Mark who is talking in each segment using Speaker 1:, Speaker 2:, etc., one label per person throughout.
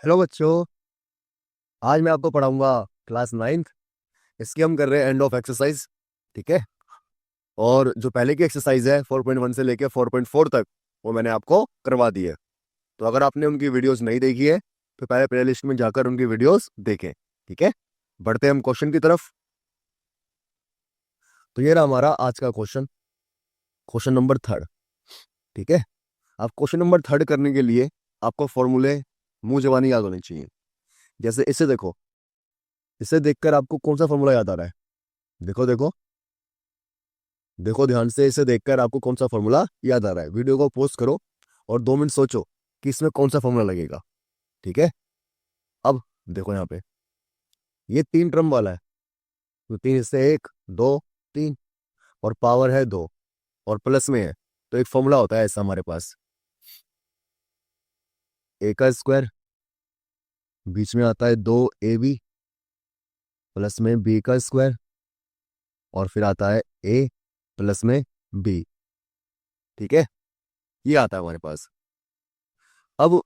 Speaker 1: Hello बच्चों। आज मैं आपको पढ़ाऊंगा क्लास नाइन्थ। इसकी हम कर रहे हैं एंड ऑफ एक्सरसाइज। ठीक है। और जो पहले की एक्सरसाइज है 4.1 से लेके 4.4 तक वो मैंने आपको करवा दी है। तो अगर आपने उनकी वीडियोस नहीं देखी है तो पहले प्ले लिस्ट में जाकर उनकी वीडियोस देखें। ठीक है। बढ़ते हैं हम क्वेश्चन की तरफ। तो ये रहा हमारा आज का क्वेश्चन, क्वेश्चन नंबर थर्ड। ठीक है। अब क्वेश्चन नंबर थर्ड करने के लिए आपको फॉर्मूले मुंह जबानी याद होने चाहिए। जैसे इसे देखो, इसे देखकर आपको कौन सा फॉर्मूला याद आ रहा है? देखो देखो देखो ध्यान से, इसे देखकर आपको कौन सा फॉर्मूला याद आ रहा है? वीडियो को पोस्ट करो और 2 मिनट सोचो कि इसमें कौन सा फॉर्मूला लगेगा। ठीक है। अब देखो यहाँ पे ये 3 टर्म वाला है, तो 3 हिस्से, 1 2 3, और पावर है 2 और प्लस में है। तो एक फॉर्मूला होता है ऐसा हमारे पास, ए का स्क्वायर, बीच में आता है 2ab, प्लस में बी का स्क्वायर, और फिर आता है ए प्लस में बी। ठीक है। ये आता है हमारे पास। अब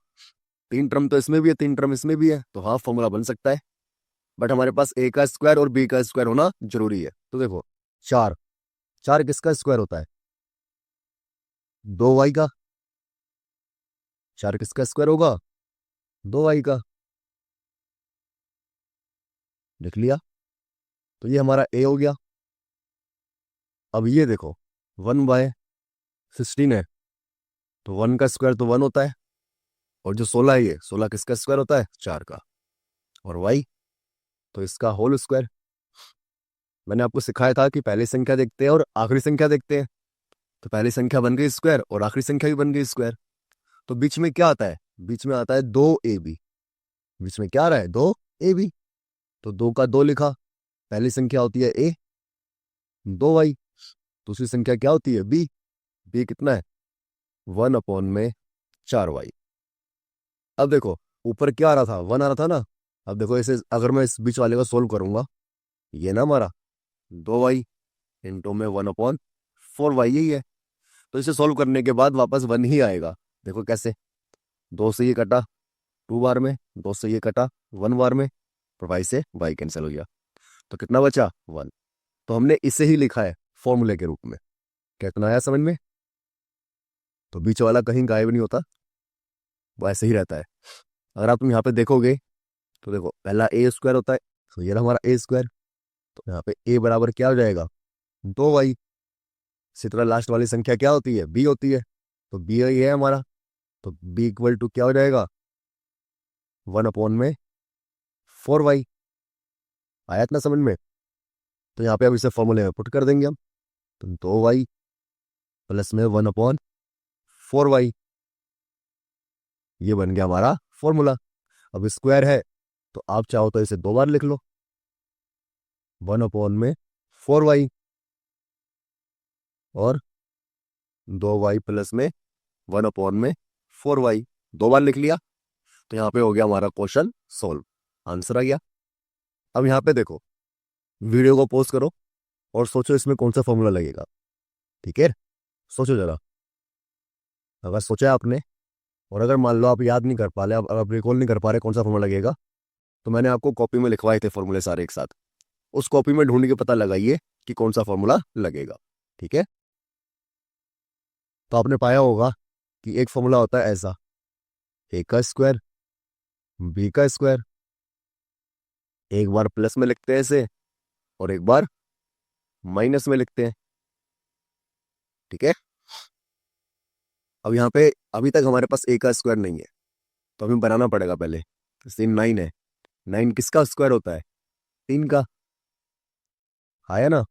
Speaker 1: 3 टर्म तो इसमें भी है, 3 टर्म इसमें भी है, तो हाँ फॉर्मूला बन सकता है। बट हमारे पास ए का स्क्वायर और बी का स्क्वायर होना जरूरी है। तो देखो, 4 4 किसका स्क्वायर होता है? 2y का। 4 किसका स्क्वायर होगा? 2y का। लिख लिया। तो ये हमारा ए हो गया। अब ये देखो, 1/16 है, तो 1 का स्क्वायर तो 1 होता है, और जो 16 है, ये 16 किसका स्क्वायर होता है? 4 का। और y तो इसका होल स्क्वायर। मैंने आपको सिखाया था कि पहली संख्या देखते हैं और आखिरी संख्या देखते हैं। तो पहली संख्या बन गई स्क्वायर और आखिरी संख्या भी बन गई स्क्वायर। तो बीच में क्या आता है? बीच में आता है 2ab। बीच में क्या आ रहा है? 2ab। तो 2 का 2 लिखा। पहली संख्या होती है ए, 2y। दूसरी संख्या क्या होती है? बी। बी कितना है? 1/4y। अब देखो, ऊपर क्या आ रहा था? 1 आ रहा था ना। अब देखो इसे अगर मैं इस बीच वाले को सोल्व करूंगा, ये ना हमारा 2y इंटू में 1/4y यही है। तो इसे सोल्व करने के बाद वापस 1 ही आएगा। देखो कैसे, 2 से ये कटा 2 बार में, 2 से ये कटा 1 बार में, और y से y कैंसिल हो गया। तो कितना बचा? 1। तो हमने इसे ही लिखा है फॉर्मूले के रूप में। क्या इतना आया समझ में? तो बीच वाला कहीं गायब नहीं होता, वो ऐसे ही रहता है। अगर आप तुम यहाँ पे देखोगे तो देखो, पहला ए स्क्वायर होता है, तो ये रहा हमारा ए स्क्वायर। तो यहाँ पे ए बराबर क्या हो जाएगा? 2y। इसी तरह लास्ट वाली संख्या क्या होती है? बी होती है। तो बी ये है हमारा। तो बी इक्वल टू क्या हो जाएगा? 1/4y। आया इतना समझ में? तो यहाँ पे अब इसे फॉर्मूले में पुट कर देंगे हम। तो 2y प्लस में 1/4y, ये बन गया हमारा फॉर्मूला। अब स्क्वायर है तो आप चाहो तो इसे 2 बार लिख लो, 1/4y, और 2y प्लस में 1/4y, 2 बार लिख लिया। तो यहाँ पे हो गया हमारा क्वेश्चन सोल्व, आंसर आ गया। अब यहाँ पे देखो, वीडियो को पॉज करो और सोचो इसमें कौन सा फॉर्मूला लगेगा। ठीक है, सोचो जरा। अगर सोचा आपने, और अगर मान लो आप याद नहीं कर पा रहे, आप रिकॉल नहीं कर पा रहे कौन सा फॉर्मूला लगेगा, तो मैंने आपको कॉपी में लिखवाए थे फॉर्मूले सारे एक साथ। उस कॉपी में ढूंढ के पता लगाइए कि कौन सा फॉर्मूला लगेगा। ठीक है। तो आपने पाया होगा कि एक फॉर्मूला होता है ऐसा, ए का स्क्वायर, बी का स्क्वायर, एक बार प्लस में लिखते हैं इसे और एक बार माइनस में लिखते हैं। ठीक है। अब यहाँ पे अभी तक हमारे पास ए का स्क्वायर नहीं है, तो हमें बनाना पड़ेगा पहले। तो सेम 9 है, 9 किसका स्क्वायर होता है? 3 का। आया ना?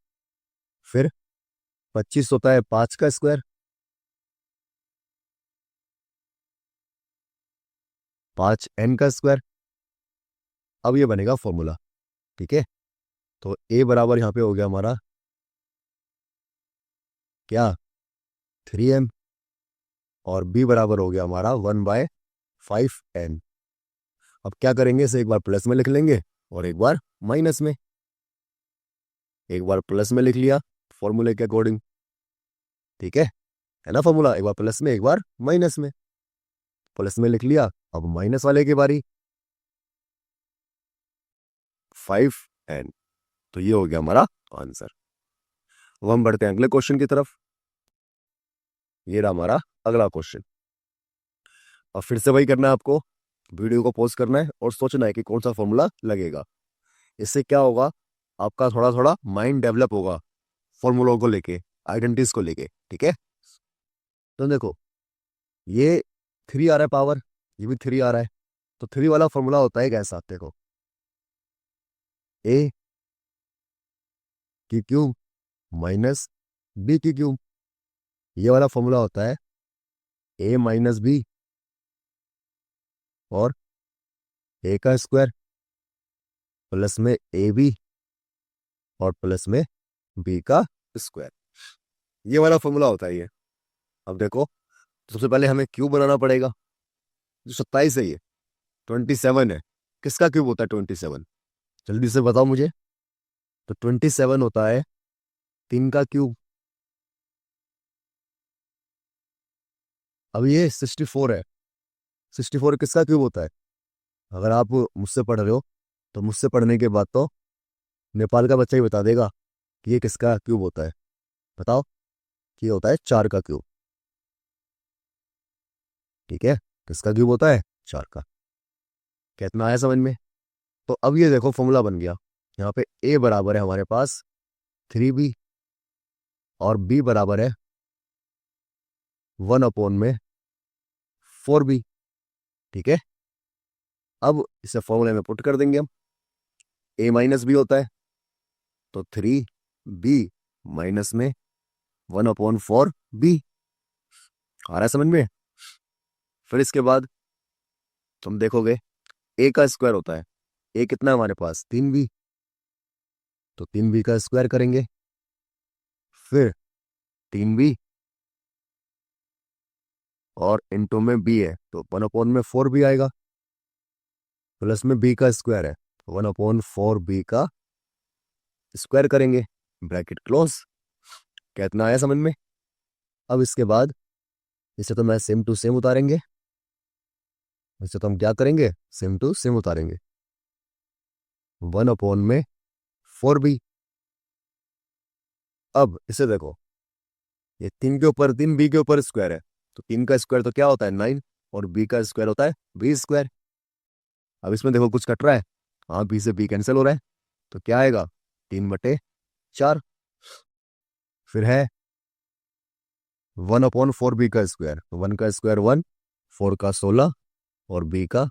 Speaker 1: फिर 25 होता है 5 का स्क्वायर, 5n का स्क्वायर। अब ये बनेगा फॉर्मूला। ठीक है। तो ए बराबर यहाँ पे हो गया हमारा क्या? 3m, और बी बराबर हो गया हमारा 1/5n। अब क्या करेंगे, इसे एक बार प्लस में लिख लेंगे और एक बार माइनस में। एक बार प्लस में लिख लिया फॉर्मूले के अकॉर्डिंग। ठीक है ना? फॉर्मूला एक बार प्लस में एक बार माइनस में। प्लस में लिख लिया, अब माइनस वाले की बारी। 5n। तो ये हो गया हमारा आंसर। अब हम बढ़ते हैं अगले क्वेश्चन की तरफ। ये रहा हमारा अगला क्वेश्चन। अब फिर से वही करना है आपको, वीडियो को पॉज करना है और सोचना है कि कौन सा फॉर्मूला लगेगा। इससे क्या होगा, आपका थोड़ा थोड़ा माइंड डेवलप होगा फॉर्मूलों को लेके, आइडेंटिटीज को लेके। ठीक है, तो देखो ये 3 आ रहा है पावर, ये भी 3 आ रहा है। तो 3 वाला फॉर्मूला होता है कैसा, देखो ए की क्यूब माइनस बी की क्यूब। ये वाला फॉर्मूला होता है ए माइनस बी और ए का स्क्वायर प्लस में ए बी और प्लस में बी का स्क्वायर। ये वाला फॉर्मूला होता है ये। अब देखो, सबसे पहले हमें क्यूब बनाना पड़ेगा। जो 27 है ये 27 है, किसका क्यूब होता है 27? जल्दी से बताओ मुझे। तो 27 होता है 3 का क्यूब। अब ये 64 है, 64 किसका क्यूब होता है? अगर आप मुझसे पढ़ रहे हो तो मुझसे पढ़ने के बाद तो नेपाल का बच्चा ही बता देगा कि ये किसका क्यूब होता है। बताओ, कि ये होता है 4 का क्यूब। ठीक है, किसका क्यूब होता है? 4 का। कितना आया समझ में? तो अब ये देखो फॉर्मूला बन गया। यहाँ पे ए बराबर है हमारे पास 3b और बी बराबर है 1/4b। ठीक है, अब इसे फॉर्मूले में पुट कर देंगे हम। ए माइनस बी होता है तो 3b माइनस में 1/4b। आ रहा है समझ में? फिर इसके बाद तुम देखोगे ए का स्क्वायर होता है। ए कितना है हमारे पास? 3b, तो 3b का स्क्वायर करेंगे। फिर 3b और इंटू में बी है तो 1/4b आएगा, प्लस में बी का स्क्वायर है 1/4b का स्क्वायर करेंगे, ब्रैकेट क्लोज। कितना आया समझ में? अब इसके बाद इसे तो मैं सेम टू सेम उतारेंगे। इसे तो हम क्या करेंगे? सेम टू सेम उतारेंगे। 1/4b। अब इसे देखो, ये 3 के ऊपर 3, बी के ऊपर स्क्वायर है तो 3 का स्क्वायर तो क्या होता है 9 और बी का स्क्वायर होता है बी स्क्वायर। अब इसमें देखो कुछ कट रहा है, हाँ बी से बी कैंसिल हो रहा है तो क्या आएगा? 3/4। फिर है 1/4b का स्क्वायर, तो 1 का स्क्वायर 1, 4 का 16 और बी का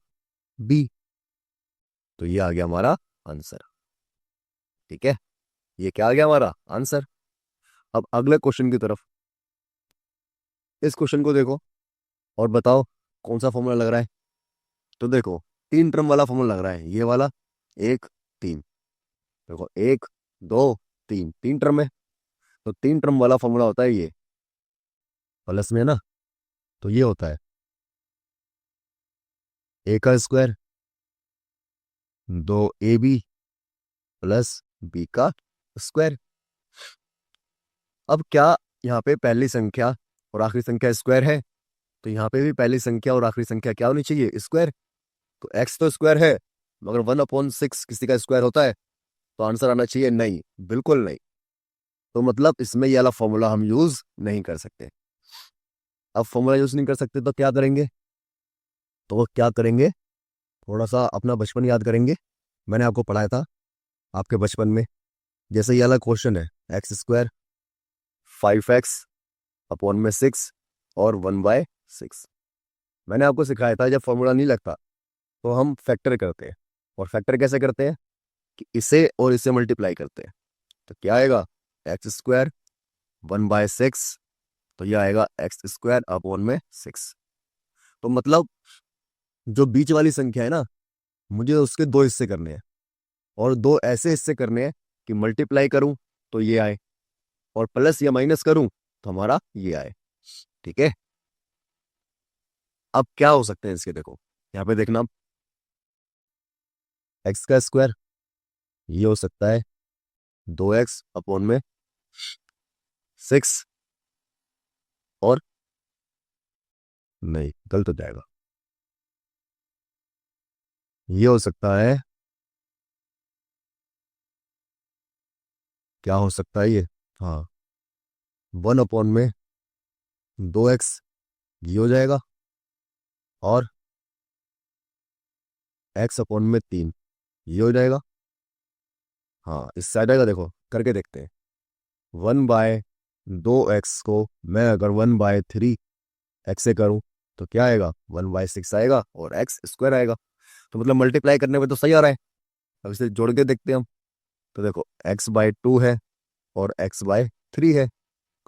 Speaker 1: बी। तो ये आ गया हमारा आंसर। ठीक है, ये क्या आ गया हमारा आंसर। अब अगले क्वेश्चन की तरफ। इस क्वेश्चन को देखो और बताओ कौन सा फॉर्मूला लग रहा है। तो देखो 3 टर्म वाला फॉर्मूला लग रहा है, ये वाला 1 3। देखो 1 2 3, 3 टर्म है तो 3 टर्म वाला फॉर्मूला होता है ये, प्लस में है ना, तो ये होता है ए का स्क्वायर 2ab प्लस बी का स्क्वायर। अब क्या यहाँ पे पहली संख्या और आखिरी संख्या स्क्वायर है, तो यहाँ पे भी पहली संख्या और आखिरी संख्या क्या होनी चाहिए? स्क्वायर। तो एक्स तो स्क्वायर है, मगर 1/6 किसी का स्क्वायर होता है? तो आंसर आना चाहिए नहीं, बिल्कुल नहीं। तो मतलब इसमें ये वाला फॉर्मूला हम यूज नहीं कर सकते। अब फॉर्मूला यूज नहीं कर सकते तो क्या करेंगे? तो वो क्या करेंगे, थोड़ा सा अपना बचपन याद करेंगे। मैंने आपको पढ़ाया था आपके बचपन में, जैसे ये वाला क्वेश्चन है x² 5x/6 और 1/6। मैंने आपको सिखाया था जब फॉर्मूला नहीं लगता तो हम फैक्टर करते हैं। और फैक्टर कैसे करते हैं कि इसे और इसे मल्टीप्लाई करते हैं। तो क्या आएगा? x² 1/6, तो यह आएगा x²/6। तो मतलब जो बीच वाली संख्या है ना, मुझे उसके 2 हिस्से करने हैं और 2 ऐसे हिस्से करने हैं कि मल्टीप्लाई करूं तो ये आए और प्लस या माइनस करूं तो हमारा ये आए। ठीक है, अब क्या हो सकते हैं इसके, देखो यहाँ पे देखना, एक्स का स्क्वायर ये हो सकता है 2x/6 और नहीं, गलत हो जाएगा। ये हो सकता है क्या हो सकता है ये? हाँ, 1/में 2x ये हो जाएगा, और x/3 ये हो जाएगा। हाँ, इससे आ जाएगा, देखो करके देखते हैं। 1/2x को मैं अगर 1/3 x से करूं तो क्या आएगा? 1/6 आएगा और x² आएगा। तो मतलब मल्टीप्लाई करने में तो सही आ रहा है। अब इसे जोड़ के देखते हैं हम। तो देखो x/2 है और x/3 है,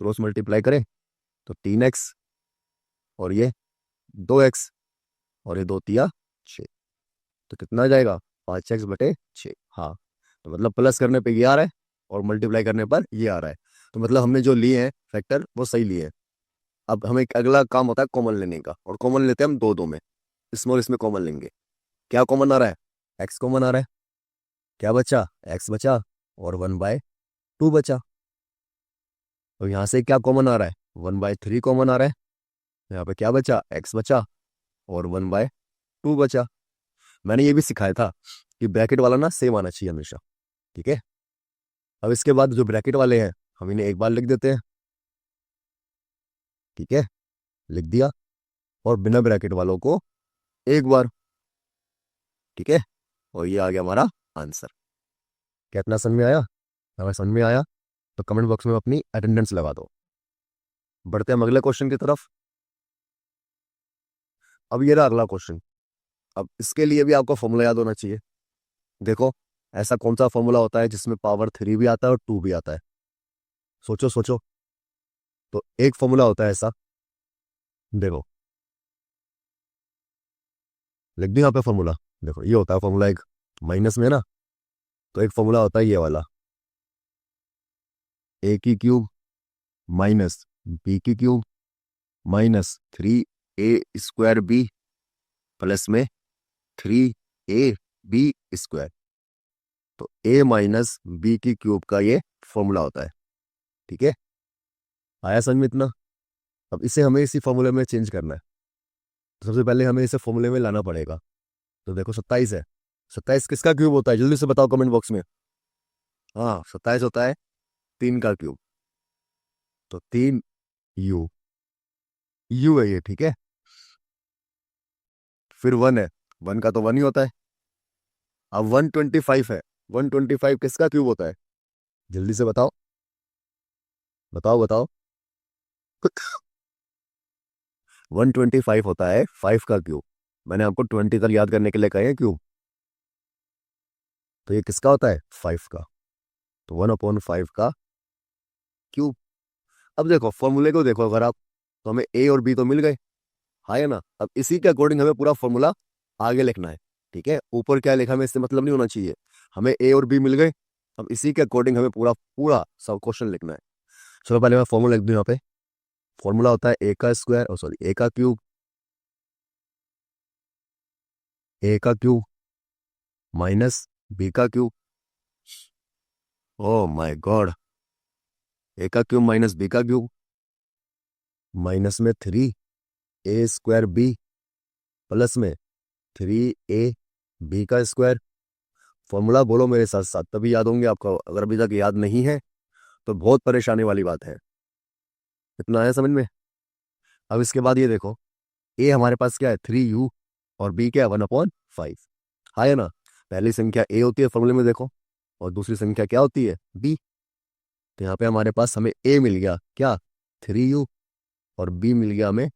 Speaker 1: क्रॉस मल्टीप्लाई करें तो 3x, और ये 2x, और ये 2×3 = 6। तो कितना आ जाएगा? 5x/6। हाँ, तो मतलब प्लस करने पे ये आ रहा है और मल्टीप्लाई करने पर ये आ रहा है। तो मतलब हमने जो लिए हैं फैक्टर वो सही लिए हैं। अब हमें एक अगला काम होता है कॉमन लेने का, और कॉमन लेते हैं हम दो में। स्मॉल इसमें कॉमन लेंगे। क्या कॉमन आ रहा है? एक्स कॉमन आ रहा है। क्या बचा? एक्स बचा, और 1/2 बचा। तो यहाँ से क्या कॉमन आ रहा है? 1/3 कॉमन आ रहा है। यहाँ पे क्या बचा? एक्स बचा, और 1/2 बचा। मैंने ये भी सिखाया था कि ब्रैकेट वाला ना सेम आना चाहिए हमेशा। ठीक है, अब इसके बाद जो ब्रैकेट वाले हैं हम इन्हें एक बार लिख देते हैं। ठीक है, लिख दिया, और बिना ब्रैकेट वालों को एक बार। ठीक है, और ये आ गया हमारा आंसर। कितना समझ में आया? अगर समझ में आया तो कमेंट बॉक्स में अपनी अटेंडेंस लगा दो। बढ़ते हैं हम अगले क्वेश्चन की तरफ। अब ये रहा अगला क्वेश्चन। अब इसके लिए भी आपको फॉर्मूला याद होना चाहिए। देखो, ऐसा कौन सा फॉर्मूला होता है जिसमें पावर 3 भी आता है और 2 भी आता है? सोचो सोचो। तो एक फॉर्मूला होता है ऐसा, देखो लिख दी यहाँ पे फॉर्मूला। देखो ये होता है फॉर्मूला एक, माइनस में ना, तो एक फॉर्मूला होता है ये वाला, a³ minus b³ minus 3a² plus में 3ab²। तो a माइनस b³ का ये फॉर्मूला होता है। ठीक है, आया समझ में इतना? अब इसे हमें इसी फॉर्मूले में चेंज करना है। तो सबसे पहले हमें इसे फॉर्मूले में लाना पड़ेगा। तो देखो 27 है। 27 किसका क्यूब होता है? जल्दी से बताओ कमेंट बॉक्स में। हाँ, 27 होता है 3 का क्यूब। तो 3u, यू है ये। ठीक है, फिर 1 है, 1 का तो 1 ही होता है। अब 125 है, 125 किसका क्यूब होता है? जल्दी से बताओ, बताओ बताओ। 125 होता है 5 का क्यूब। मैंने आपको 20 तक याद करने के लिए कहे हैं क्यूब। तो ये किसका होता है? 5 का। तो 1/5 का क्यूब। अब देखो फॉर्मूले को देखो अगर आप, तो हमें ए और बी तो मिल गए, हाँ है ना। अब इसी के अकॉर्डिंग हमें पूरा फॉर्मूला आगे लिखना है। ठीक है, ऊपर क्या लिखा हमें इससे मतलब नहीं होना चाहिए। हमें ए और बी मिल गए, अब इसी के अकॉर्डिंग हमें पूरा पूरा सब क्वेश्चन लिखना है। चलो पहले मैं फॉर्मूला लिख दूं यहाँ पे। फॉर्मूला होता है ए का स्क्वायर, और सॉरी ए का क्यूब, ए का क्यूब माइनस बी का क्यूब। ओ माय गॉड, ए का क्यूब माइनस बी का क्यूब, माइनस में 3a² प्लस में 3ab²। फॉर्मूला बोलो मेरे साथ साथ, तभी याद होंगे आपको। अगर अभी तक याद नहीं है तो बहुत परेशानी वाली बात है। इतना है समझ में? अब इसके बाद ये देखो, ए हमारे पास क्या है? 3u, और बी क्या है? 1/5। हाँ है ना। पहली संख्या ए होती है फॉर्मूले में देखो, और दूसरी संख्या क्या होती है? बी। तो यहाँ पे हमारे पास हमें ए मिल गया क्या? 3u, और बी मिल गया हमें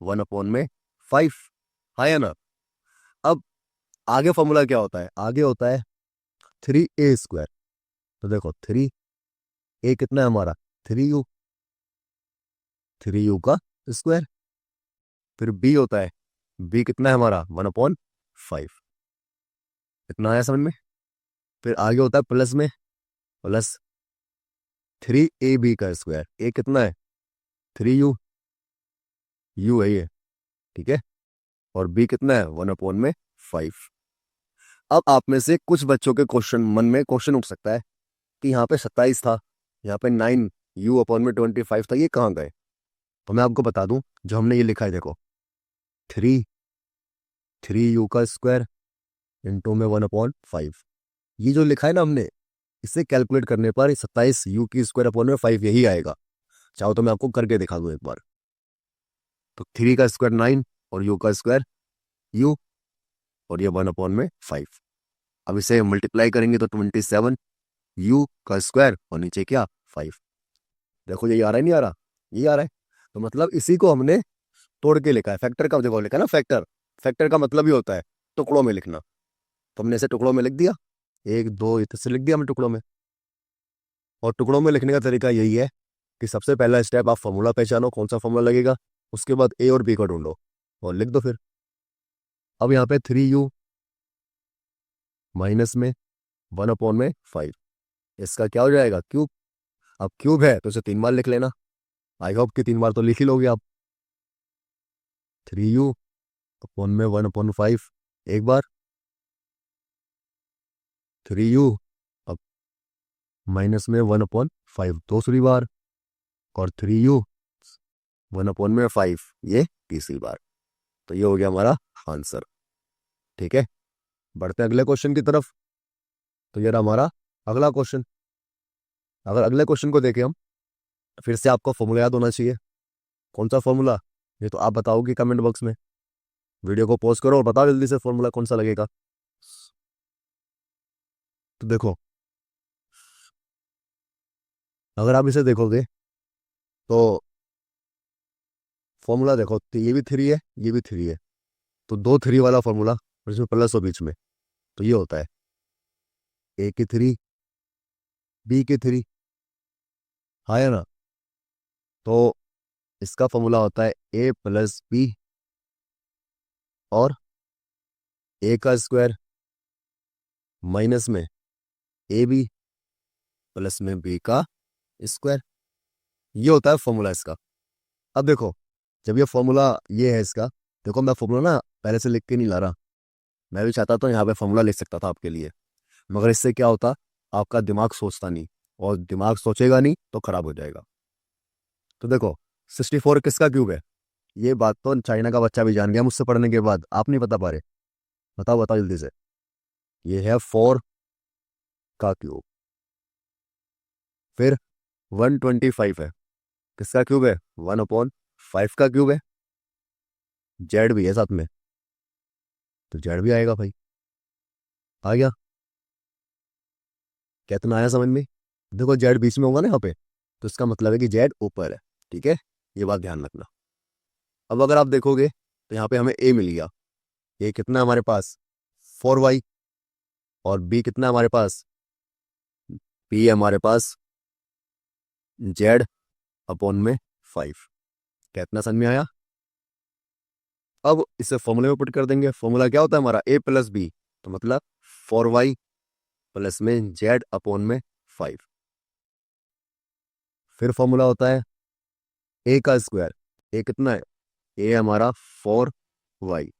Speaker 1: 1/5। हाँ है ना। अब आगे फॉर्मूला क्या होता है? आगे होता है 3a²। तो देखो 3a कितना है हमारा? 3u, 3u का स्क्वायर। फिर बी होता है, बी कितना है हमारा? 1/5। इतना आया समझ में? फिर आगे होता है प्लस में, प्लस 3ab²। ए कितना है? 3u, यू है ये। ठीक है, और बी कितना है? 1/5। अब आप में से कुछ बच्चों के क्वेश्चन मन में क्वेश्चन उठ सकता है कि यहाँ पे 27 था, यहाँ पे 9u/25 था, ये कहाँ गए? तो मैं आपको बता दूं, जो हमने ये लिखा है देखो, 3 3u का स्क्वायर इंटू में 1/5, ये जो लिखा है ना हमने, इसे कैलकुलेट करने पर 27u² / 5 यही आएगा। चाहो तो मैं आपको करके दिखा दूं एक बार। तो 3 का स्क्वायर 9 और u का स्क्वायर u और ये 1/5। अब इसे मल्टीप्लाई करेंगे तो 27 u का स्क्वायर और नीचे क्या 5। देखो यही आ रहा है, नहीं आ रहा, यही आ रहा है। तो मतलब इसी को हमने तोड़ के लिखा है। फैक्टर का देखो लिखा है ना, फैक्टर। फैक्टर का मतलब ही होता है टुकड़ों में लिखना। तो हमने इसे टुकड़ों में लिख दिया, 1 2 इसे लिख दिया हमने टुकड़ों में। और टुकड़ों में लिखने का तरीका यही है कि सबसे पहला स्टेप आप फॉर्मूला पहचानो, कौन सा फॉर्मूला लगेगा। उसके बाद ए और बी को ढूंढो और लिख दो फिर। अब यहाँ पे 3u माइनस में 1/5, इसका क्या हो जाएगा क्यूब। अब क्यूब है तो इसे 3 बार लिख लेना। आई होप कि 3 बार तो लिख ही लोगे आप। 3u/1/5 एक बार, 3u अब माइनस में 1/5 दूसरी बार, और 3u/1/5 ये तीसरी बार। तो ये हो गया हमारा आंसर। ठीक है, बढ़ते हैं अगले क्वेश्चन की तरफ। तो ये रहा हमारा अगला क्वेश्चन। अगर अगले क्वेश्चन को देखें हम, फिर से आपको फॉर्मूला याद होना चाहिए। कौन सा फॉर्मूला, ये तो आप बताओगे कमेंट बॉक्स में। वीडियो को पॉज करो और बताओ जल्दी से फॉर्मूला कौन सा लगेगा। तो देखो, अगर आप इसे देखोगे तो फॉर्मूला देखो, तो ये भी 3 है, ये भी 3 है। तो 2 3 वाला फॉर्मूला और इसमें प्लस हो बीच में, तो ये होता है ए की 3 बी की 3। हाँ है ना। तो इसका फॉर्मूला होता है ए प्लस बी और ए का स्क्वायर माइनस में ए बी प्लस में बी का स्क्वायर। ये होता है फॉर्मूला इसका। अब देखो, जब ये फॉर्मूला ये है इसका, देखो मैं फॉर्मूला ना पहले से लिख के नहीं ला रहा। मैं भी चाहता तो यहाँ पे फॉर्मूला लिख सकता था आपके लिए, मगर इससे क्या होता, आपका दिमाग सोचता नहीं, और दिमाग सोचेगा नहीं तो खराब हो जाएगा। तो देखो, 64 किसका क्यूब है, ये बात तो चाइना का बच्चा भी जान गया मुझसे पढ़ने के बाद। आप नहीं बता पा रहे, बताओ बताओ जल्दी से। ये है 4 का क्यूब। फिर 125 है, किसका क्यूब है, 1/5 का क्यूब है। जेड भी है साथ में, तो जेड भी आएगा भाई। आ गया, कितना आया समझ में। देखो जेड बीच में होगा ना यहाँ पे, तो इसका मतलब है कि जेड ऊपर है। ठीक है, ये बात ध्यान रखना। अब अगर आप देखोगे तो यहाँ पे हमें ए मिल गया। ए कितना है हमारे पास, 4y। और बी कितना है हमारे पास, बी है हमारे पास z/5। कितना समझ में आया। अब इसे फॉर्मूले में पुट कर देंगे। फॉर्मूला क्या होता है हमारा, ए प्लस बी, तो मतलब 4y प्लस में z/5। फिर फॉर्मूला होता है ए का स्क्वायर। ए कितना है, ए हमारा 4y,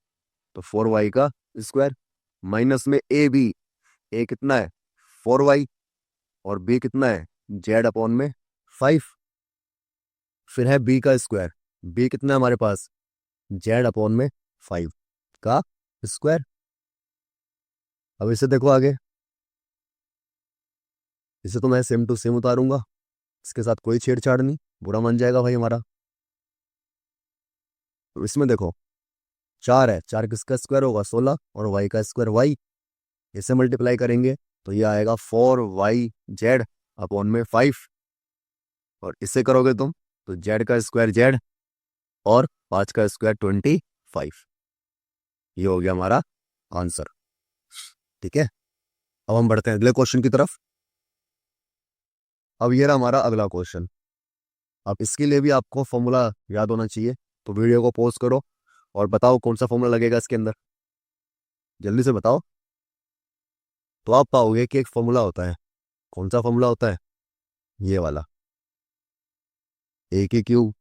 Speaker 1: तो 4y का स्क्वायर माइनस में ए बी। ए कितना है, 4y, और बी कितना है, z/5। फिर है बी का स्क्वायर। बी कितना है हमारे पास, z/5 का स्क्वायर। अब इसे देखो आगे, इसे तो मैं सेम टू सेम उतारूंगा, इसके साथ कोई छेड़छाड़ नहीं, बुरा मान जाएगा भाई हमारा। तो इसमें देखो 4 है, 4 किसका स्क्वायर होगा, 16, और y का स्क्वायर y। इसे मल्टीप्लाई करेंगे तो ये आएगा 4yz/5। और इससे करोगे तुम तो z का स्क्वायर z, और 5 का स्क्वायर 25। ये हो गया हमारा आंसर। ठीक है, अब हम बढ़ते हैं अगले क्वेश्चन की तरफ। अब ये रहा हमारा अगला क्वेश्चन। अब इसके लिए भी आपको फॉर्मूला याद होना चाहिए, तो वीडियो को पॉज करो और बताओ कौन सा फॉर्मूला लगेगा इसके अंदर, जल्दी से बताओ। तो आप पाओगे कि एक फॉर्मूला होता है। कौन सा फॉर्मूला होता है, ये वाला, ए की क्यूब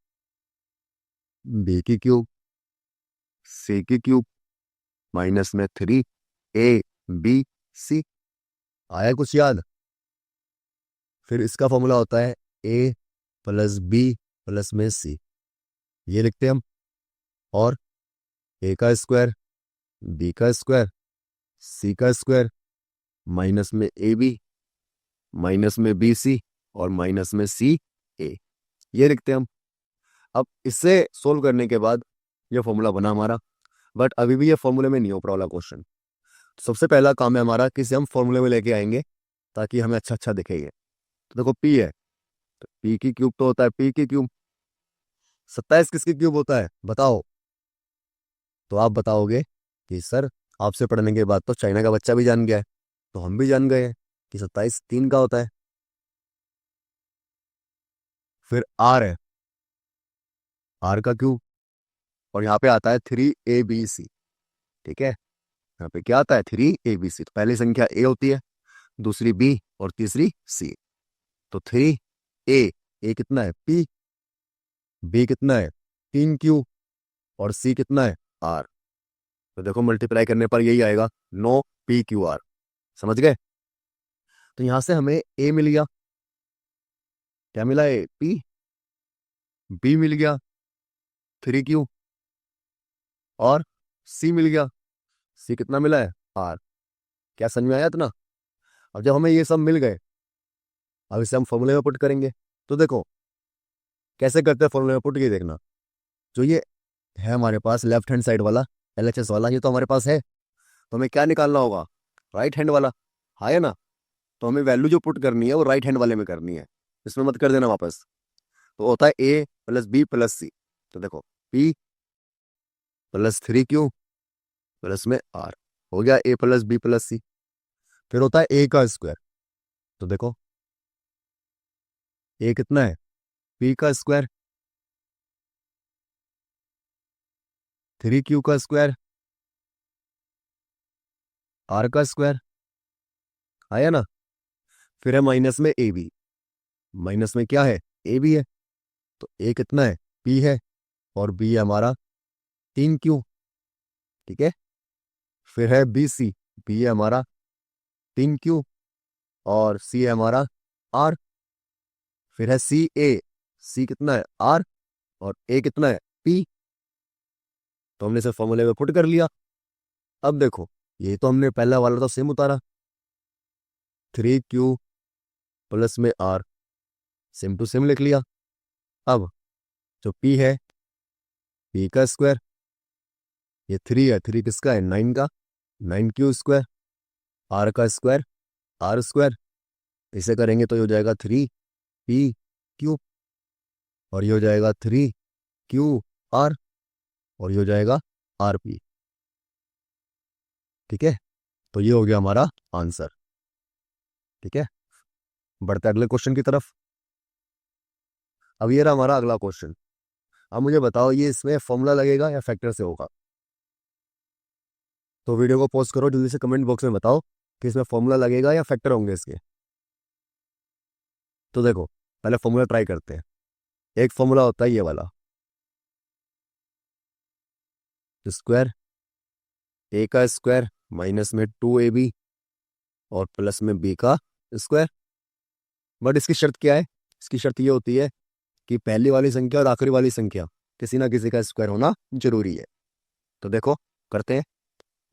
Speaker 1: बी की क्यूब सी की क्यूब माइनस में 3ab आया कुछ याद। फिर इसका फॉर्मूला होता है ए प्लस बी प्लस में सी, ये लिखते हैं हम। और ए का स्क्वायर बी का स्क्वायर सी का स्क्वायर माइनस में ए बी माइनस में बी सी और माइनस में सी ए, ये लिखते हैं हम। अब इससे सोल्व करने के बाद ये फॉर्मूला बना हमारा, बट अभी भी ये फॉर्मूले में नहीं हो पड़ा वाला क्वेश्चन। सबसे पहला काम है हमारा कि इसे हम फॉर्मूले में लेके आएंगे ताकि हमें अच्छा अच्छा दिखेगा। तो देखो पी है, तो पी की क्यूब तो होता है पी की क्यूब। 27 किसकी क्यूब होता है बताओ? तो आप बताओगे कि सर आपसे पढ़ने के बाद तो चाइना का बच्चा भी जान गया है, तो हम भी जान गए हैं कि 27 3 का होता है। फिर आर है, आर का क्यूब, और यहाँ पे आता है 3ABC। ठीक है, यहाँ पे क्या आता है 3ABC। तो पहली संख्या ए होती है, दूसरी बी और तीसरी सी। तो 3A, ए कितना है पी, बी कितना है 3Q और सी कितना है आर। तो देखो मल्टीप्लाई करने पर यही आएगा 9PQR। समझ गए? तो यहां से हमें ए मिल गया, क्या मिला ए पी, बी मिल गया 3Q और सी मिल गया, सी कितना मिला है आर। क्या समझ में आया इतना? अब जब हमें ये सब मिल गए, अब इसे हम फॉर्मूले में पुट करेंगे। तो देखो कैसे करते हैं फॉर्मूले में पुट, ये देखना। जो ये है हमारे पास लेफ्ट हैंड साइड वाला LHS वाला, ये तो हमारे पास है, तो हमें क्या निकालना होगा राइट हैंड वाला, है ना? तो हमें वैल्यू जो पुट करनी है वो राइट हैंड वाले में करनी है, इसमें मत कर देना वापस। तो होता है ए प्लस बी प्लस सी। तो देखो पी प्लस 3Q प्लस में आर, हो गया ए प्लस बी प्लस सी। फिर होता है ए का स्क्वायर। तो देखो ए कितना है पी का स्क्वायर, 3Q का स्क्वायर, आर का स्क्वायर, आया ना? फिर है माइनस में ए बी, माइनस में क्या है ए बी है। तो ए कितना है पी है और बी है हमारा 3Q। ठीक है, फिर है बी सी, बी है हमारा 3Q और सी है हमारा आर। फिर है सी ए, सी कितना है आर और ए कितना है पी। तो हमने इसे फॉर्मूले में पुट कर लिया। अब देखो ये तो हमने पहला वाला तो सेम उतारा, 3Q प्लस में आर, सेम टू सेम लिख लिया। अब जो पी है पी का स्क्वायर, ये 3 है, 3 किसका है 9 का, 9Q स्क्वायर, आर का स्क्वायर आर स्क्वायर। इसे करेंगे तो ये हो जाएगा 3PQ और ये हो जाएगा 3QR और ये हो जाएगा RP। ठीक है, तो ये हो गया हमारा आंसर। ठीक है, बढ़ते अगले क्वेश्चन की तरफ। अब ये रहा हमारा अगला क्वेश्चन। अब मुझे बताओ ये इसमें फॉर्मूला लगेगा या फैक्टर से होगा? तो वीडियो को पॉज करो, जल्दी से कमेंट बॉक्स में बताओ कि इसमें फॉर्मूला लगेगा या फैक्टर होंगे इसके। तो देखो पहले फॉर्मूला ट्राई करते हैं। एक फॉर्मूला होता है ये वाला, स्क्वायर ए का स्क्वायर माइनस में 2AB और प्लस में बी का स्क्वायर। बट इसकी शर्त क्या है? इसकी शर्त ये होती है कि पहली वाली संख्या और आखिरी वाली संख्या किसी ना किसी का स्क्वायर होना जरूरी है। तो देखो करते हैं।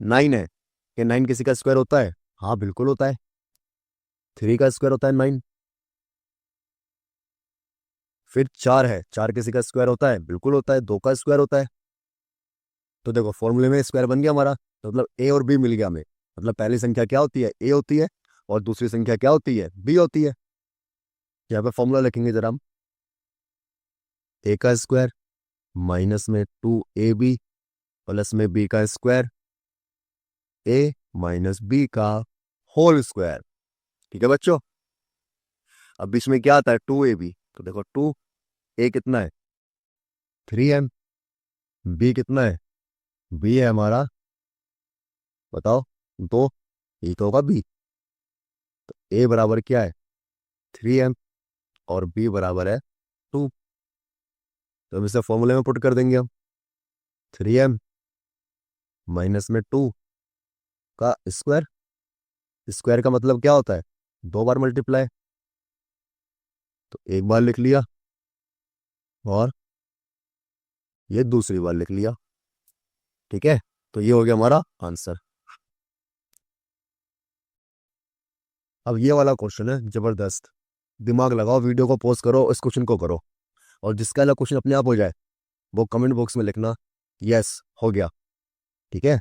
Speaker 1: 9 है, कि 9 किसी का स्क्वायर होता है? हाँ बिल्कुल होता है। 3 का स्क्वायर होता है 9। फिर 4 है, 4 किसी का स्क्वायर होता है? बिल्कुल होता है। 2 का स्क्वायर होता है। तो देखो फॉर्मूले में स्क्वायर बन गया हमारा, तो मतलब ए और बी मिल गया हमें। मतलब पहली संख्या क्या होती है ए होती है और दूसरी संख्या क्या होती है बी होती है। यहाँ पे फॉर्मूला लिखेंगे जरा हम, ए का स्क्वायर माइनस में 2AB प्लस में बी का स्क्वायर, ए माइनस बी का होल स्क्वायर। ठीक है बच्चों, अब बीच में क्या आता है 2AB। तो देखो 2, ए कितना है 3M, बी कितना है बी है हमारा बताओ 2, ये तो होगा बी। ए बराबर क्या है 3M और बी बराबर है 2। तो हम इसे फॉर्मूले में पुट कर देंगे हम, 3M माइनस में 2 का स्क्वायर। स्क्वायर का मतलब क्या होता है 2 बार मल्टीप्लाई, तो एक बार लिख लिया और ये दूसरी बार लिख लिया। ठीक है, तो ये हो गया हमारा आंसर। अब ये वाला क्वेश्चन है जबरदस्त, दिमाग लगाओ, वीडियो को पॉज करो, इस क्वेश्चन को करो, और जिसका वाला क्वेश्चन अपने आप हो जाए वो कमेंट बॉक्स में लिखना यस हो गया। ठीक है,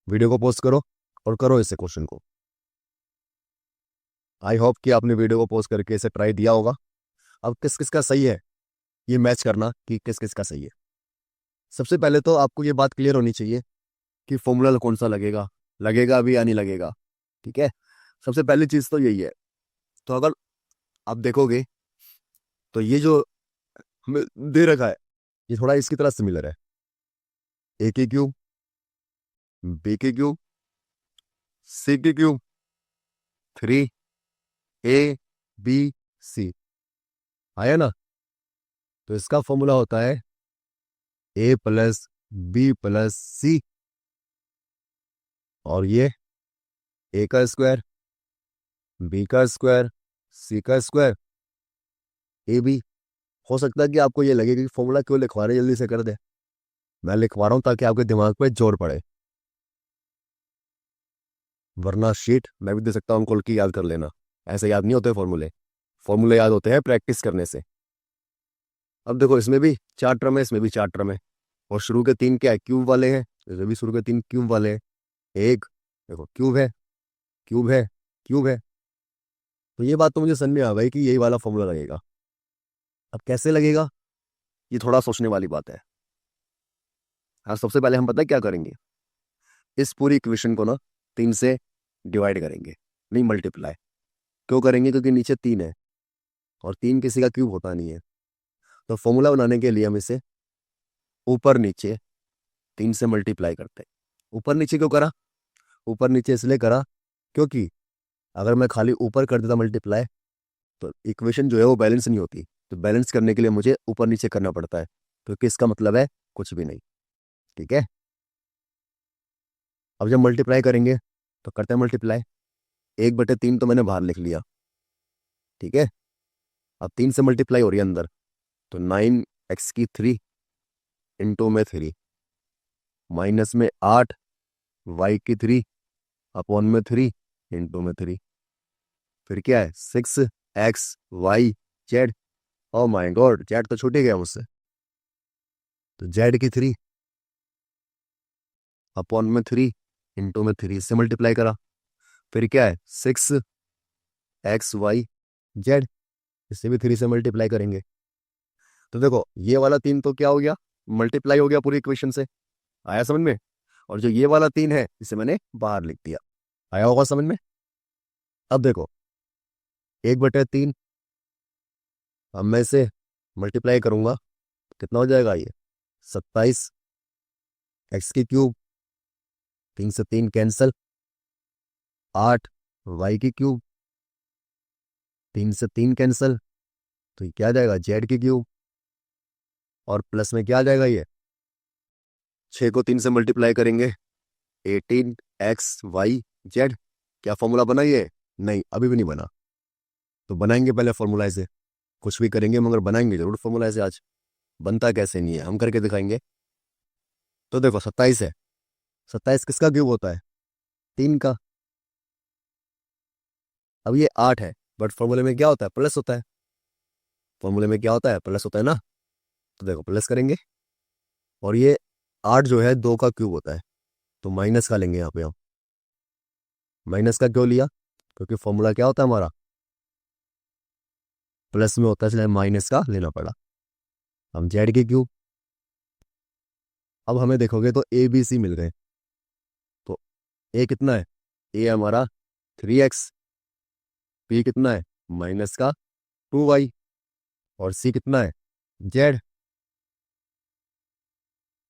Speaker 1: वीडियो को पॉज करो और करो इसे क्वेश्चन को। आई होप कि आपने वीडियो को पॉज करके इसे ट्राई दिया होगा। अब किस किस का सही है ये मैच करना कि किस किस का सही है। सबसे पहले तो आपको ये बात क्लियर होनी चाहिए कि फॉर्मूला कौन सा लगेगा, लगेगा भी या नहीं लगेगा। ठीक है, सबसे पहली चीज़ तो यही है। तो अगर आप देखोगे तो ये जो हमें दे रखा है ये थोड़ा इसकी तरह सिमिलर है। ए के क्यूब, बी के क्यूब, सी के क्यूब, 3 AB C आया ना। तो इसका फॉर्मूला होता है A+B+C, और ये ए का स्क्वायर, बी का स्क्वायर, सी का स्क्वायर, ए बी। हो सकता है कि आपको ये लगे कि फॉर्मूला क्यों लिखवा रहे, जल्दी से कर दे। मैं लिखवा रहा हूं ताकि आपके दिमाग पे जोर पड़े, वरना शीट मैं भी दे सकता हूँ, खोल के याद कर लेना। ऐसे याद नहीं होते फॉर्मूले, फॉर्मूले याद होते हैं प्रैक्टिस करने से। अब देखो इसमें भी 4 टर्म है, इसमें भी 4 टर्म है, और शुरू के 3 क्या है, क्यूब वाले हैं। इसमें भी शुरू के 3 क्यूब वाले हैं। एक देखो क्यूब है, क्यूब है, क्यूब है। तो ये बात तो मुझे समझ में आ गई कि यही वाला फॉर्मूला लगेगा। अब कैसे लगेगा ये थोड़ा सोचने वाली बात है। हाँ, सबसे पहले हम पता है क्या करेंगे, इस पूरी इक्वेशन को ना 3 से डिवाइड करेंगे, नहीं मल्टीप्लाई। क्यों करेंगे, क्योंकि नीचे 3 है और 3 किसी का क्यूब होता नहीं है। तो फॉर्मूला बनाने के लिए हम इसे ऊपर नीचे 3 से मल्टीप्लाई करते हैं। ऊपर नीचे क्यों करा, ऊपर नीचे इसलिए करा क्योंकि अगर मैं खाली ऊपर कर देता मल्टीप्लाई तो इक्वेशन जो है वो बैलेंस नहीं होती। तो बैलेंस करने के लिए मुझे ऊपर नीचे करना पड़ता है, क्योंकि इसका मतलब है कुछ भी नहीं। ठीक है, अब जब मल्टीप्लाई करेंगे तो करते हैं मल्टीप्लाई। 1/3 तो मैंने बाहर लिख लिया। ठीक है, अब 3 से मल्टीप्लाई हो रही है अंदर, तो 9x3 इंटू में 3, माइनस में 8y3 अपॉन में 3 इंटू में 3, फिर क्या है 6xyz। Oh my God, Z तो छूट ही गया मुझसे। तो z3 अपॉन में 3 इंटू में 3 से मल्टीप्लाई करा, फिर क्या है 6xyz, इससे भी 3 से मल्टीप्लाई करेंगे। तो देखो ये वाला 3 तो क्या हो गया, मल्टीप्लाई हो गया पूरी इक्वेशन से। आया समझ में, और जो ये वाला 3 है इसे मैंने बाहर लिख दिया। आया होगा समझ में। अब देखो 1/3, अब मैं इसे मल्टीप्लाई करूंगा, कितना हो जाएगा ये 27, x3, 3 से 3 कैंसल, 8y3, 3 से 3 कैंसल, तो ये क्या आ जाएगा z3, और प्लस में क्या आ जाएगा ये 6 को 3 से मल्टीप्लाई करेंगे 18xyz। क्या फॉर्मूला बना ये, नहीं अभी भी नहीं बना। तो बनाएंगे पहले फॉर्मूला से, कुछ भी करेंगे मगर बनाएंगे जरूर फॉर्मूला से। आज बनता कैसे नहीं है हम करके दिखाएंगे। तो देखो 27 है, 27 किसका क्यूब होता है, 3 का। अब ये 8 है, बट फॉर्मूले में क्या होता है, प्लस होता है। फॉर्मूले में क्या होता है, प्लस होता है ना। तो देखो प्लस करेंगे, और ये 8 जो है 2 का क्यूब होता है, तो माइनस का लेंगे यहाँ पे हम। माइनस का क्यों लिया, क्योंकि फॉर्मूला क्या होता है हमारा, प्लस में होता है, इसलिए माइनस का लेना पड़ा। हम z3। अब हमें देखोगे तो ABC मिल गए। तो ए कितना है, ए हमारा 3x, बी कितना है माइनस का 2y, और सी कितना है z,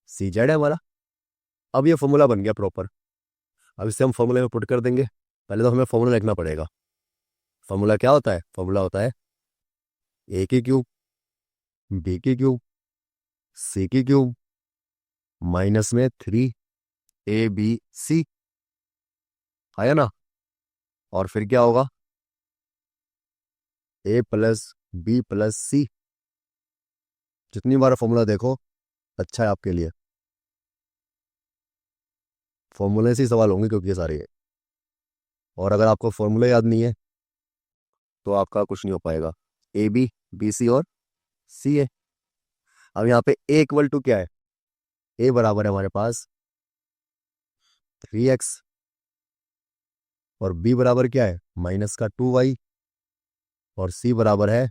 Speaker 1: सी जेड है हमारा। अब ये फॉर्मूला बन गया प्रॉपर। अब इसे हम फॉर्मूले में पुट कर देंगे। पहले तो हमें फॉर्मूला लिखना पड़ेगा। फॉर्मूला क्या होता है, फॉर्मूला होता है A3, B3, C3, माइनस में 3ABC। आया ना, और फिर क्या होगा A+B+C। जितनी बार फॉर्मूला देखो अच्छा है आपके लिए, फॉर्मूले से ही सवाल होंगे क्योंकि ये सारे और अगर आपको फॉर्मूला याद नहीं है तो आपका कुछ नहीं हो पाएगा। ए बी, बी सी और सी ए। अब यहाँ पे ए इक्वल टू क्या है? ए बराबर है हमारे पास 3x, और बी बराबर क्या है? माइनस का 2y, और सी बराबर है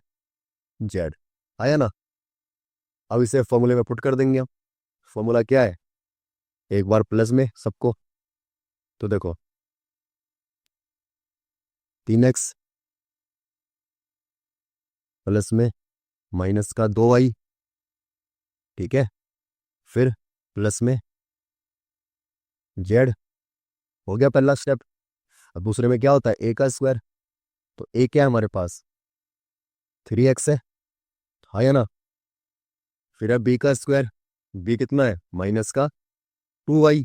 Speaker 1: z। आया ना? अब इसे फॉर्मूले में पुट कर देंगे हम। फॉर्मूला क्या है? एक बार प्लस में सबको, तो देखो 3x प्लस में माइनस का 2y, ठीक है, फिर प्लस में z। हो गया पहला स्टेप। अब दूसरे में क्या होता है? ए का स्क्वायर। तो ए क्या है हमारे पास? 3x है, हाँ या ना? फिर है बी का स्क्वायर। बी कितना है? माइनस का 2y।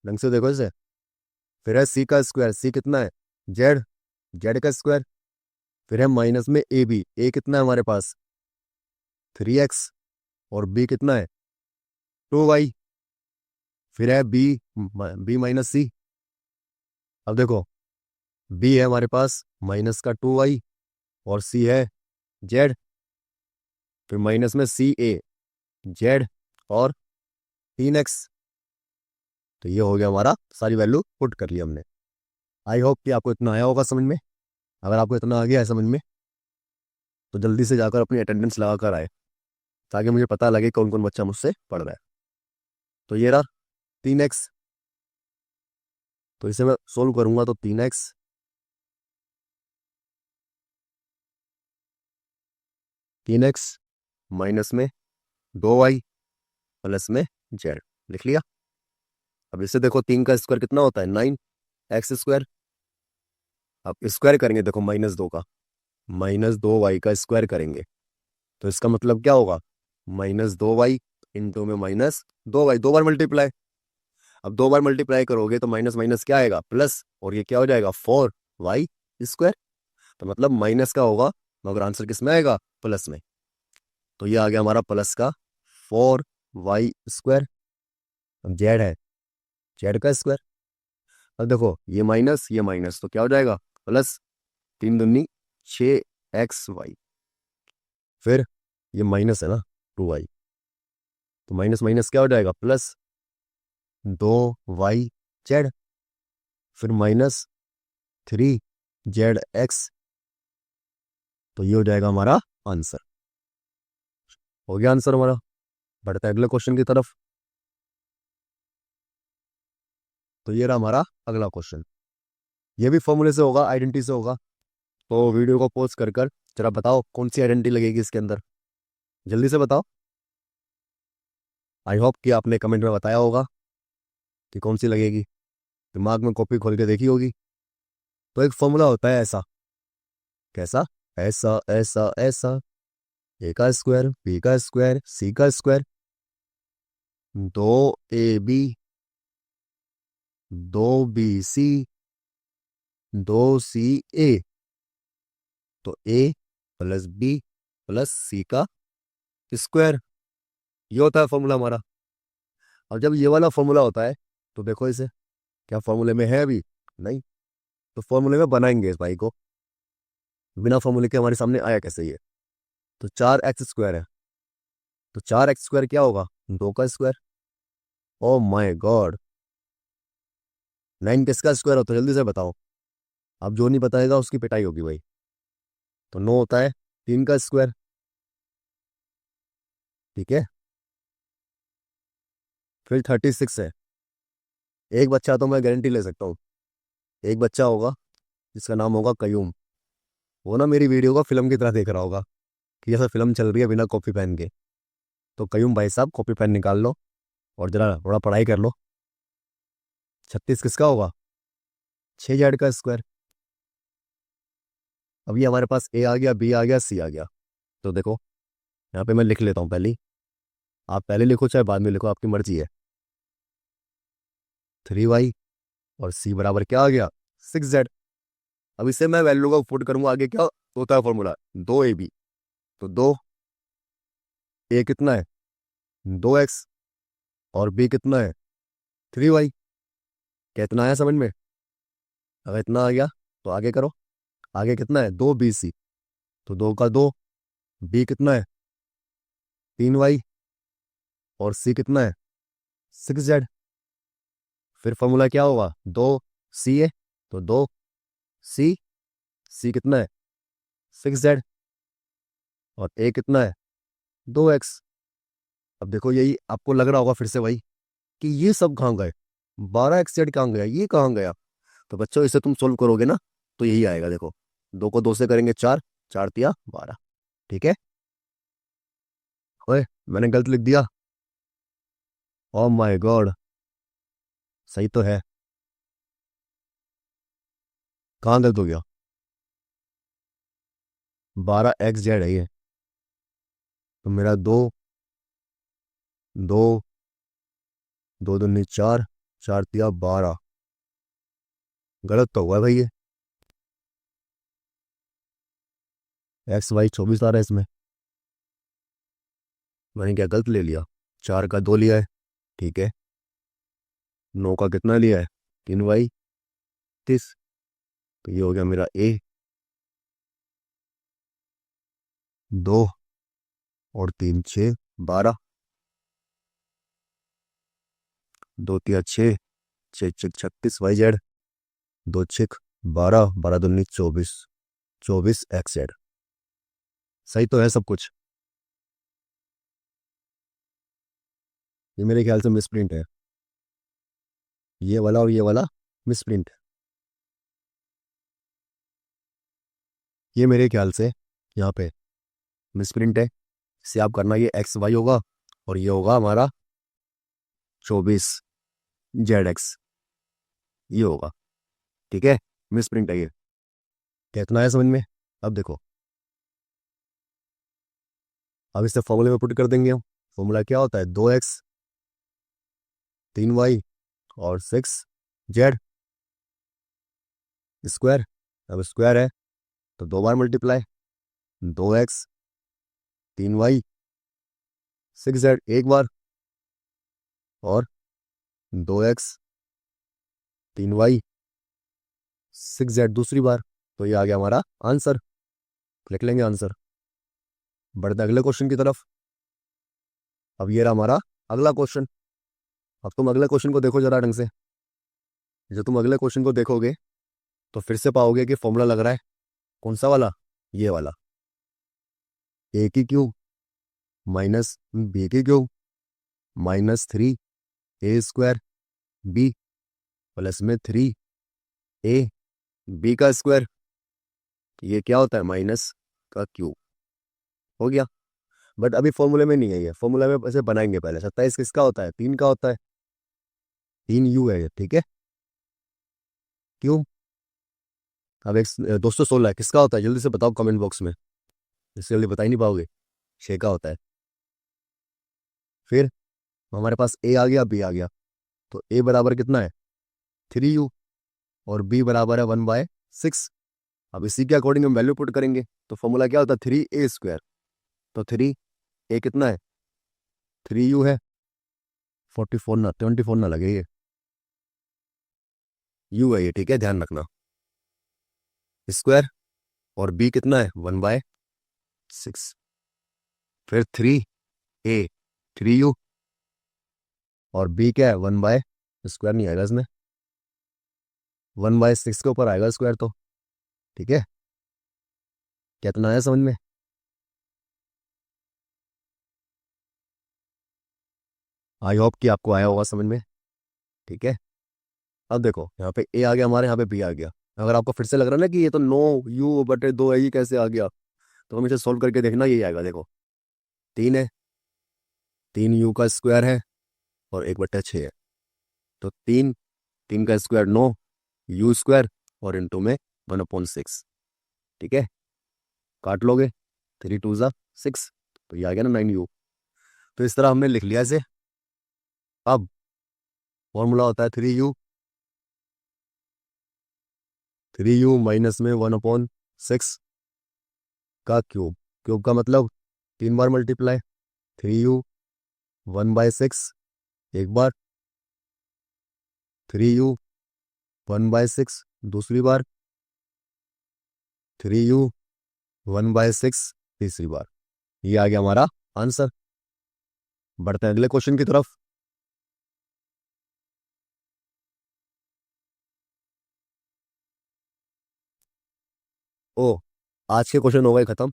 Speaker 1: ढंग से देखो इसे। फिर है सी का स्क्वायर। सी कितना है? जेड। जेड का स्क्वायर। फिर है माइनस में ए बी। ए कितना है हमारे पास? 3x, और बी कितना है? 2y। फिर है बी, बी माइनस सी। अब देखो बी है हमारे पास माइनस का 2y, और सी है जेड। फिर माइनस में सी ए, जेड, और 3x। तो ये हो गया हमारा, सारी वैल्यू पुट कर ली हमने। आई होप कि आपको इतना आया होगा समझ में। अगर आपको इतना आ गया है समझ में, तो जल्दी से जाकर अपनी अटेंडेंस लगा कर आए, ताकि मुझे पता लगे कौन कौन बच्चा मुझसे पढ़ रहा है। तो ये रहा 3x। तो इसे मैं सोल्व करूंगा तो 3x, 3x माइनस में 2y प्लस में जेड, लिख लिया। अब इसे देखो, 3 का स्क्वायर कितना होता है? 9x square. अब स्क्वायर करेंगे, देखो -2 का, -2y का स्क्वायर करेंगे, तो इसका मतलब क्या होगा? -2y इंटू में -2y, 2 बार मल्टीप्लाई। अब 2 बार मल्टीप्लाई करोगे तो माइनस माइनस क्या आएगा? प्लस, और ये क्या हो जाएगा? 4y square. तो मतलब माइनस का होगा, मगर आंसर किस में आएगा? प्लस में। तो ये आ गया हमारा प्लस का 4y स्क्वायर। अब जेड है, जेड का स्क्वायर। अब देखो ये माइनस तो क्या हो जाएगा? प्लस। 3 दूनी 6xy। फिर ये माइनस है ना, 2y, तो माइनस माइनस क्या हो जाएगा? Plus 2y Z. फिर -3zx। तो ये हो जाएगा हमारा आंसर। हो गया आंसर हमारा। बढ़ते हैं अगले क्वेश्चन की तरफ। तो ये रहा हमारा अगला क्वेश्चन। ये भी फॉर्मूले से होगा, आइडेंटिटी से होगा। तो वीडियो को पॉज कर कर जरा बताओ कौन सी आइडेंटिटी लगेगी इसके अंदर, जल्दी से बताओ। आई होप कि आपने कमेंट में बताया होगा कि कौन सी लगेगी, दिमाग में कॉपी खोल के देखी होगी। तो एक फॉर्मूला होता है ऐसा, कैसा? ऐसा ऐसा ऐसा, ए का स्क्वायर, बी का स्क्वायर, सी का स्क्वायर, 2ab, 2bc, 2ca। तो ए प्लस बी प्लस सी का स्क्वायर, ये होता है फॉर्मूला हमारा। और जब ये वाला फॉर्मूला होता है तो देखो इसे, क्या फॉर्मूले में है? अभी नहीं। तो फॉर्मूले में बनाएंगे इस भाई को। बिना फॉर्मूले के हमारे सामने आया कैसे ये? तो 4x स्क्वायर है, तो 4x स्क्वायर क्या होगा? 2 का स्क्वायर। ओ माय गॉड, 9 किसका स्क्वायर होता है? जल्दी से बताओ। अब जो नहीं बताएगा उसकी पिटाई होगी भाई। तो 9 होता है 3 का स्क्वायर, ठीक है। फिर 36 है। एक बच्चा तो मैं गारंटी ले सकता हूँ, एक बच्चा होगा जिसका नाम होगा कयूम। वो ना मेरी वीडियो को फिल्म की तरह देख रहा होगा, कि जैसे फिल्म चल रही है बिना कॉपी पेन के। तो कयूम भाई साहब, कॉपी पेन निकाल लो और जरा थोड़ा पढ़ाई कर लो। 36 किसका होगा? 6 जेड का स्क्वायर। अब ये हमारे पास ए आ गया, बी आ गया, सी आ गया। तो देखो यहाँ पे मैं लिख लेता हूँ पहले ही। आप पहले लिखो चाहे बाद में लिखो, आपकी मर्जी है। 3y, और सी बराबर क्या आ गया? 6z। अब इससे मैं वैल्यू का पुट करूंगा, आगे क्या होता है फॉर्मूला? 2ab। तो 2a कितना है? 2x, और b कितना है? 3y। कितना आया समझ में? अगर इतना आ गया तो आगे करो। आगे कितना है, 2BC, तो 2 का 2। बी कितना है, 3Y। और सी कितना है, 6Z। फिर फॉर्मूला क्या होगा, 2CA, तो 2C, सी कितना है, 6Z। और ए कितना है, 2X। अब देखो यही आपको लग रहा होगा फिर से भाई कि ये सब कहाँ गए, 12XZ कहाँ गया, ये कहाँ गया। तो बच्चों इसे तुम सोल्व करोगे ना तो यही आएगा। देखो 2 को 2 से करेंगे 4, 4 तिया 12। ठीक है। ओए मैंने गलत लिख दिया, ओ माय गॉड। सही तो है, कहाँ गलत हो गया, 12XZ है ये। तो मेरा दो, दो, 2 दूनी 4, 4 तिया 12। गलत तो हुआ भाई ये, XY 24 आ रहा है इसमें। मैंने क्या गलत ले लिया, 4 का 2 लिया है। ठीक है, 9 का कितना लिया है, 3Y 30। तो ये हो गया मेरा ए। 2 और 3 6 12, 2 तिया 6, 6 6 36 YZ। 2 6 12, 12 दूनी 24, 24XZ। सही तो है सब कुछ। ये मेरे ख्याल से मिसप्रिंट है, ये वाला और ये वाला मिसप्रिंट है। ये मेरे ख्याल से यहाँ पे मिसप्रिंट है। इसे आप करना, ये XY होगा और ये होगा हमारा 24ZX, ये होगा। ठीक है, मिसप्रिंट है ये। कितना है समझ में। अब देखो, अब इसे फॉर्मूले में पुट कर देंगे हम। फॉर्मूला क्या होता है, 2X 3Y और 6Z स्क्वायर। अब स्क्वायर है तो 2 बार मल्टीप्लाई, 2X 3Y 6Z एक बार, और 2X 3Y 6Z दूसरी बार। तो ये आ गया हमारा आंसर। लिख लेंगे आंसर। बढ़ते अगले क्वेश्चन की तरफ। अब ये रहा हमारा अगला क्वेश्चन। अब तुम अगले क्वेश्चन को देखो जरा ढंग से। जो तुम अगले क्वेश्चन को देखोगे तो फिर से पाओगे कि फॉर्मूला लग रहा है कौन सा वाला, ये वाला। A की क्यूब माइनस B की क्यूब -3A² B प्लस में 3AB का स्क्वायर। ये क्या होता है, माइनस का क्यूब। हो गया। बट अभी फॉर्मूले में नहीं है ये, फॉर्मूला में ऐसे बनाएंगे पहले। 27 किसका होता है, 3 का होता है, 3U है ये। ठीक है, क्यों। अब एक 216 है, किसका होता है, जल्दी से बताओ कमेंट बॉक्स में। इससे जल्दी बता ही नहीं पाओगे। 6 का होता है। फिर हमारे पास A आ गया, B आ गया। तो A बराबर कितना है, 3U, और B बराबर है 1/6। अब इसी के अकॉर्डिंग हम वैल्यू पुट करेंगे। तो फॉर्मूला क्या होता है, 3A²। तो 3A कितना है, 3U है। 44 ना 24 ना लगे, ये U है ये। ठीक है, ध्यान रखना। स्क्वायर, और B कितना है, 1/6। फिर 3A 3U, और B क्या है, 1/ स्क्वायर नहीं आएगा इसमें, 1/6 के ऊपर आएगा स्क्वायर तो। ठीक है, कितना है समझ में। आई होप कि आपको आया होगा समझ में। ठीक है, अब देखो यहाँ पे A आ गया हमारे, यहाँ पे B आ गया। अगर आपको फिर से लग रहा है ना कि ये तो 9U/2 है, ये कैसे आ गया, तो हम इसे सोल्व करके देखना। यही आएगा। देखो 3 है, 3U का स्क्वायर है, और 1/6 है। तो 3, 3 का स्क्वायर 9U², और इंटू में 1/6। ठीक है, काट लोगे, 3 2 6, तो ये आ गया ना 9U। तो इस तरह हमने लिख लिया इसे। अब फॉर्मूला होता है 3U माइनस में 1/6 का क्यूब। क्यूब का मतलब 3 बार मल्टीप्लाई, 3U 1/6 एक बार, 3U 1/6 दूसरी बार, 3u 1/6 तीसरी बार। ये आ गया हमारा आंसर। बढ़ते हैं अगले क्वेश्चन की तरफ। ओ, आज के क्वेश्चन हो गए खत्म।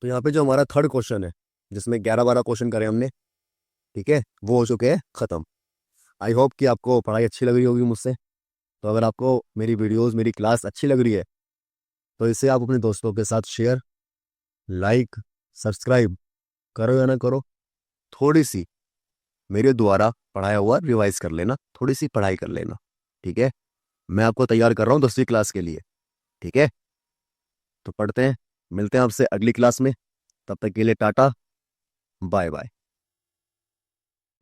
Speaker 1: तो यहाँ पे जो हमारा थर्ड क्वेश्चन है, जिसमें 11-12 क्वेश्चन करे हमने, ठीक है, वो हो चुके हैं खत्म। आई होप कि आपको पढ़ाई अच्छी लग रही होगी मुझसे। तो अगर आपको मेरी वीडियोस, मेरी क्लास अच्छी लग रही है, तो इसे आप अपने दोस्तों के साथ शेयर, लाइक, सब्सक्राइब करो या ना करो, थोड़ी सी मेरे द्वारा पढ़ाया हुआ रिवाइज कर लेना, थोड़ी सी पढ़ाई कर लेना, ठीक है। मैं आपको तैयार कर रहा हूँ 10वीं क्लास के लिए, ठीक है। तो पढ़ते हैं, मिलते हैं आपसे अगली क्लास में। तब तक के लिए टाटा, बाय बाय।